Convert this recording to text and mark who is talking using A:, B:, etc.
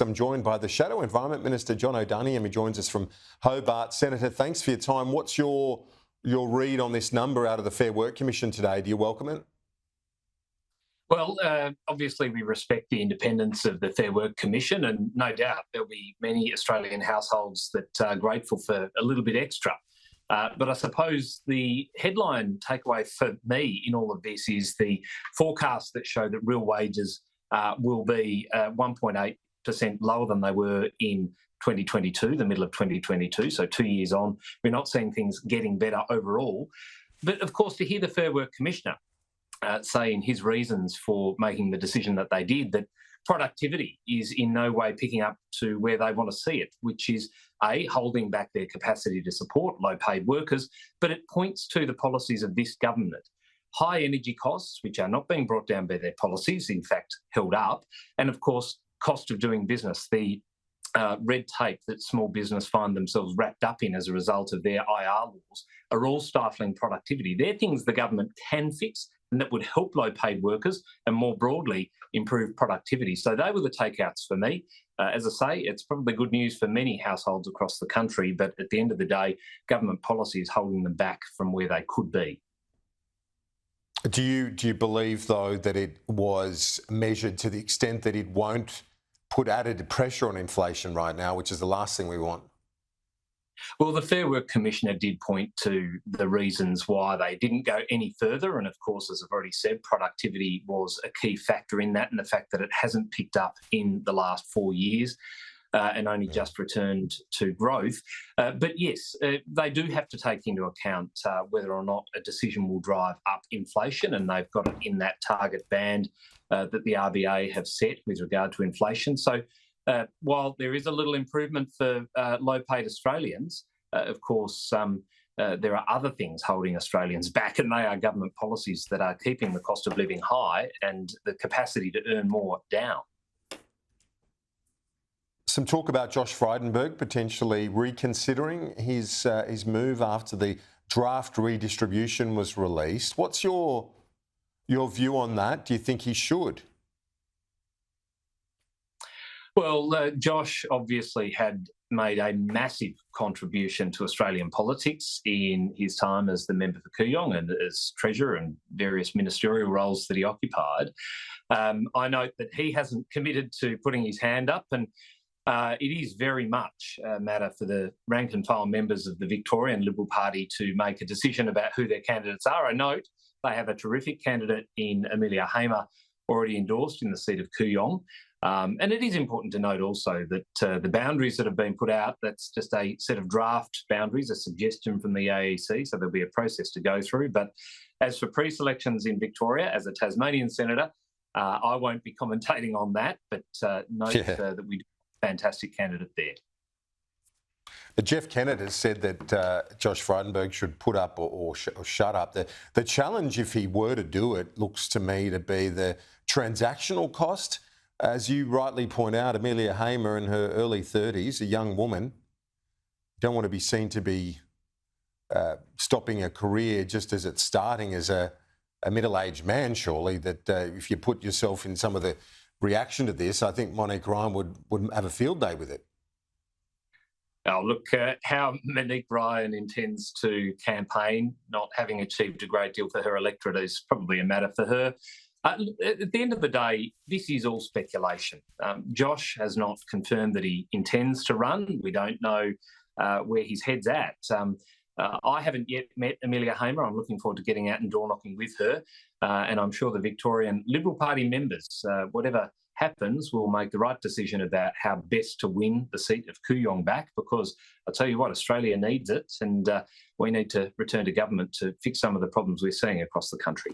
A: I'm joined by the Shadow Environment Minister Jonathon Duniam, who joins us from Hobart. Senator, thanks for your time. What's your read on this number out of the Fair Work Commission today? Do you welcome it?
B: Well, obviously we respect the independence of the Fair Work Commission, and no doubt there'll be many Australian households that are grateful for a little bit extra. But I suppose the headline takeaway for me in all of this is the forecasts that show that real wages will be 1.8% lower than they were in 2022, the middle of 2022, so 2 years on. We're not seeing things getting better overall. But of course, to hear the Fair Work Commissioner say in his reasons for making the decision that they did that productivity is in no way picking up to where they want to see it, which is A, holding back their capacity to support low-paid workers, but it points to the policies of this government. High energy costs, which are not being brought down by their policies, in fact held up, and of course cost of doing business, the red tape that small business find themselves wrapped up in as a result of their IR laws are all stifling productivity. They're things the government can fix and that would help low-paid workers and more broadly improve productivity. So they were the takeouts for me. As I say, it's probably good news for many households across the country, but at the end of the day, government policy is holding them back from where they could be.
A: Do you believe, though, that it was measured to the extent that it won't put added pressure on inflation right now, which is the last thing we want?
B: Well, the Fair Work Commissioner did point to the reasons why they didn't go any further. And of course, as I've already said, productivity was a key factor in that, and the fact that it hasn't picked up in the last 4 years and only just returned to growth. But yes, they do have to take into account whether or not a decision will drive up inflation, and they've got it in that target band that the RBA have set with regard to inflation. So while there is a little improvement for low-paid Australians, of course, there are other things holding Australians back, and they are government policies that are keeping the cost of living high and the capacity to earn more down.
A: Some talk about Josh Frydenberg potentially reconsidering his move after the draft redistribution was released. What's your view on that? Do you think he should?
B: Well, Josh obviously had made a massive contribution to Australian politics in his time as the member for Kooyong and as Treasurer and various ministerial roles that he occupied. I note that he hasn't committed to putting his hand up, and it is very much a matter for the rank and file members of the Victorian Liberal Party to make a decision about who their candidates are. I note they have a terrific candidate in Amelia Hamer already endorsed in the seat of Kooyong. And it is important to note also that the boundaries that have been put out, that's just a set of draft boundaries, a suggestion from the AEC, so there'll be a process to go through. But as for pre-selections in Victoria, as a Tasmanian senator, I won't be commentating on that, but note that we do have a fantastic candidate there.
A: Jeff Kennett has said that Josh Frydenberg should put up or shut up. The challenge, if he were to do it, looks to me to be the transactional cost. As you rightly point out, Amelia Hamer in her early 30s, a young woman, don't want to be seen to be stopping a career just as it's starting as a middle-aged man, surely, that if you put yourself in some of the reaction to this, I think Monique Ryan would have a field day with it.
B: Oh, look, how Monique Ryan intends to campaign, not having achieved a great deal for her electorate, is probably a matter for her. At the end of the day, this is all speculation. Josh has not confirmed that he intends to run. We don't know where his head's at. I haven't yet met Amelia Hamer. I'm looking forward to getting out and door knocking with her. And I'm sure the Victorian Liberal Party members, whatever happens, will make the right decision about how best to win the seat of Kooyong back, because I'll tell you what, Australia needs it, and we need to return to government to fix some of the problems we're seeing across the country.